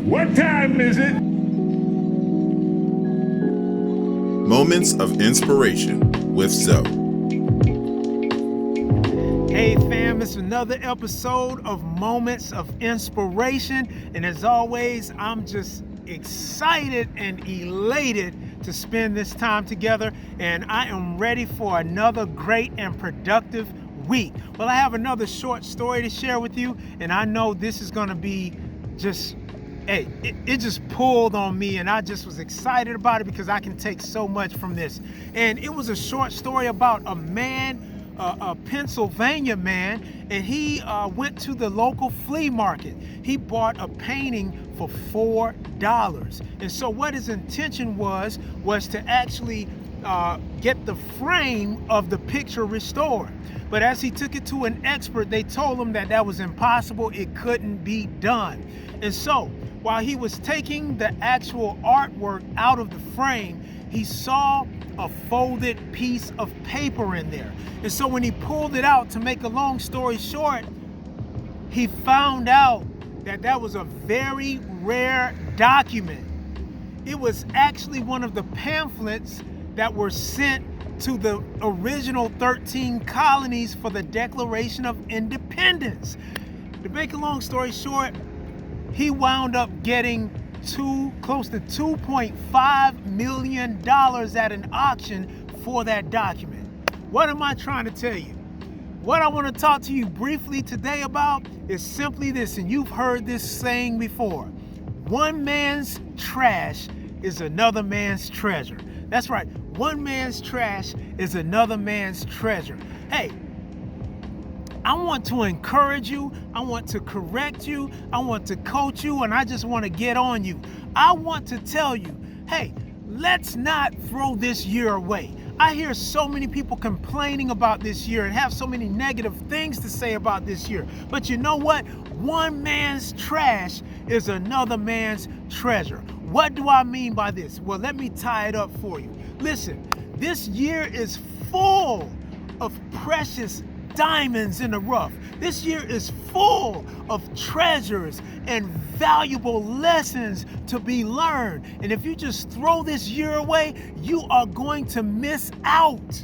What time is it? Moments of Inspiration with Zoe. Hey fam, it's another episode of Moments of Inspiration, and as always, I'm just excited and elated to spend this time together, and I am ready for another great and productive week. Well, I have another short story to share with you, and I know this is going to be just it just pulled on me, and I just was excited about it because I can take so much from this. And it was a short story about a man, a Pennsylvania man, and he went to the local flea market. He bought a painting for $4. And so what his intention was to actually get the frame of the picture restored. But as he took it to an expert, they told him that was impossible. It couldn't be done. And so while he was taking the actual artwork out of the frame, he saw a folded piece of paper in there. And so when he pulled it out, to make a long story short, he found out that was a very rare document. It was actually one of the pamphlets that were sent to the original 13 colonies for the Declaration of Independence. To make a long story short, he wound up getting close to $2.5 million at an auction for that document. What am I trying to tell you? What I want to talk to you briefly today about is simply this, and you've heard this saying before: one man's trash is another man's treasure. That's right, one man's trash is another man's treasure. Hey, I want to encourage you, I want to correct you, I want to coach you, and I just want to get on you. I want to tell you, hey, let's not throw this year away. I hear so many people complaining about this year and have so many negative things to say about this year. But you know what? One man's trash is another man's treasure. What do I mean by this? Well, let me tie it up for you. Listen, this year is full of precious diamonds in the rough. This year is full of treasures and valuable lessons to be learned. And if you just throw this year away, you are going to miss out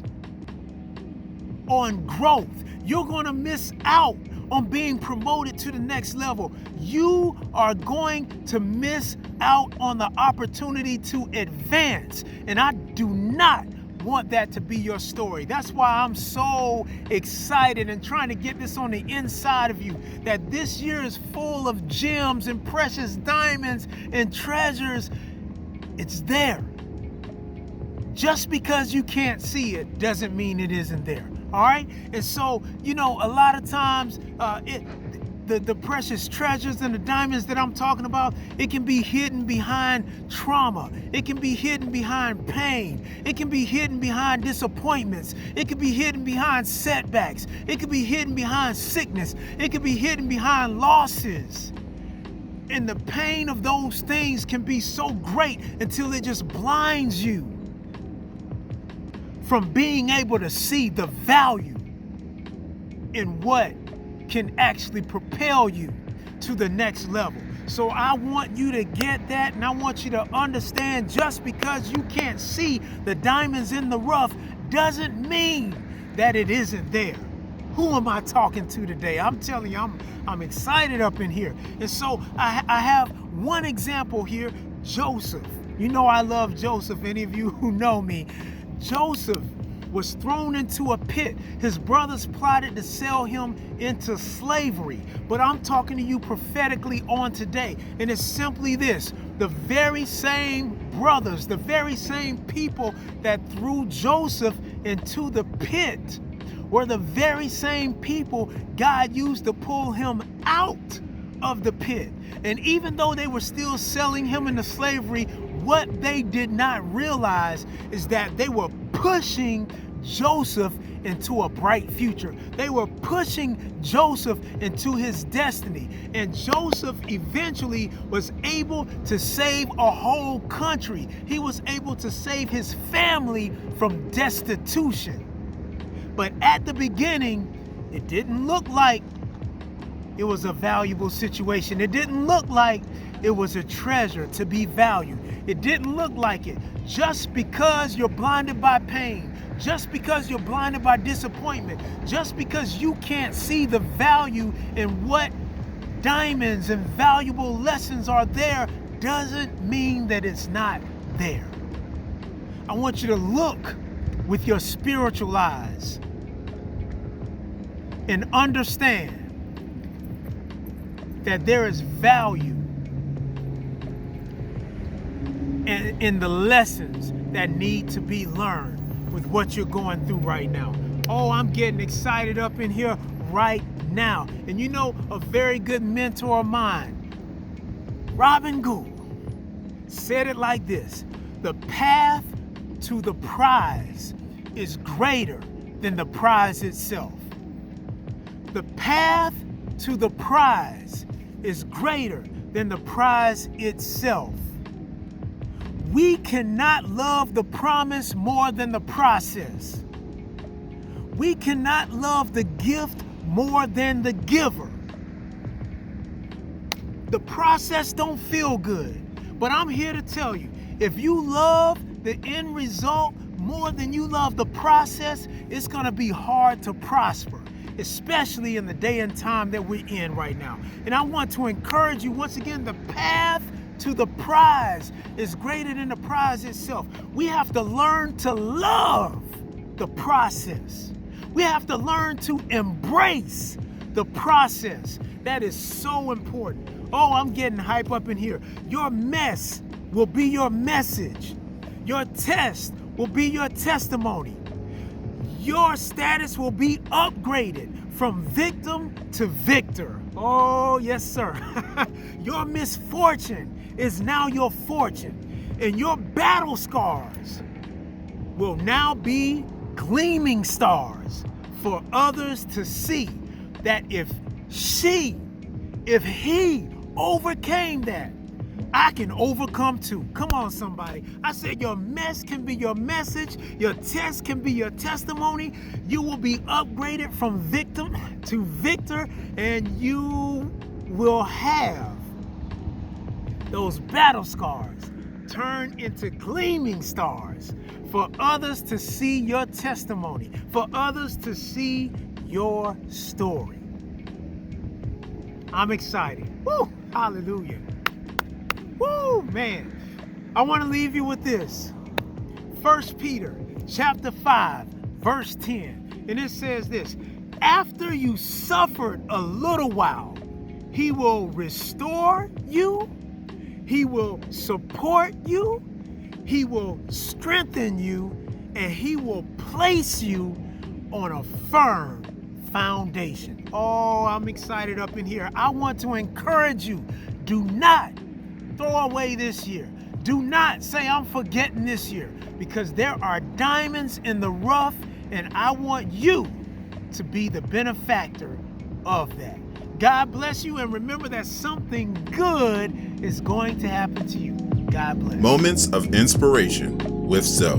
on growth. You're going to miss out on being promoted to the next level. You are going to miss out on the opportunity to advance. And I do not want that to be your story. That's why I'm so excited and trying to get this on the inside of you, that this year is full of gems and precious diamonds and treasures. It's there. Just because you can't see it doesn't mean it isn't there. All right? And so, a lot of times the precious treasures and the diamonds that I'm talking about, it can be hidden behind trauma. It can be hidden behind pain. It can be hidden behind disappointments. It can be hidden behind setbacks. It can be hidden behind sickness. It can be hidden behind losses. And the pain of those things can be so great until it just blinds you from being able to see the value in what can actually propel you to the next level. So I want you to get that, and I want you to understand, just because you can't see the diamonds in the rough doesn't mean that it isn't there. Who am I talking to today? I'm telling you, I'm excited up in here. And so I have one example here, Joseph. You know I love Joseph. Any of you who know me, Joseph was thrown into a pit. His brothers plotted to sell him into slavery. But I'm talking to you prophetically on today. And it's simply this: the very same brothers, the very same people that threw Joseph into the pit were the very same people God used to pull him out of the pit. And even though they were still selling him into slavery, what they did not realize is that they were pushing Joseph into a bright future. They were pushing Joseph into his destiny. And Joseph eventually was able to save a whole country. He was able to save his family from destitution. But at the beginning, it didn't look like it was a valuable situation. It didn't look like it was a treasure to be valued. It didn't look like it. Just because you're blinded by pain, just because you're blinded by disappointment, just because you can't see the value in what diamonds and valuable lessons are there, doesn't mean that it's not there. I want you to look with your spiritual eyes and understand that there is value in the lessons that need to be learned with what you're going through right now. Oh, I'm getting excited up in here right now. And you know, a very good mentor of mine, Robin Gould, said it like this: the path to the prize is greater than the prize itself. The path to the prize is greater than the prize itself. We cannot love the promise more than the process. We cannot love the gift more than the giver. The process don't feel good, but I'm here to tell you, if you love the end result more than you love the process, it's gonna be hard to prosper, especially in the day and time that we're in right now. And I want to encourage you once again, the path to the prize is greater than the prize itself. We have to learn to love the process. We have to learn to embrace the process. That is so important. Oh, I'm getting hype up in here. Your mess will be your message. Your test will be your testimony. Your status will be upgraded from victim to victor. Oh, yes, sir. Your misfortune is now your fortune, and your battle scars will now be gleaming stars for others to see that if he overcame that, I can overcome too. Come on, somebody. I said your mess can be your message. Your test can be your testimony. You will be upgraded from victim to victor, and you will have those battle scars turn into gleaming stars for others to see your testimony, for others to see your story. I'm excited. Woo! Hallelujah. Woo, man. I want to leave you with this. 1 Peter chapter 5, verse 10. And it says this: after you suffered a little while, he will restore you, he will support you, he will strengthen you, and he will place you on a firm foundation. Oh, I'm excited up in here. I want to encourage you. Do not throw away this year. Do not say I'm forgetting this year, because there are diamonds in the rough, and I want you to be the benefactor of that. God bless you, and remember that something good is going to happen to you. God bless. Moments of Inspiration with Zoe.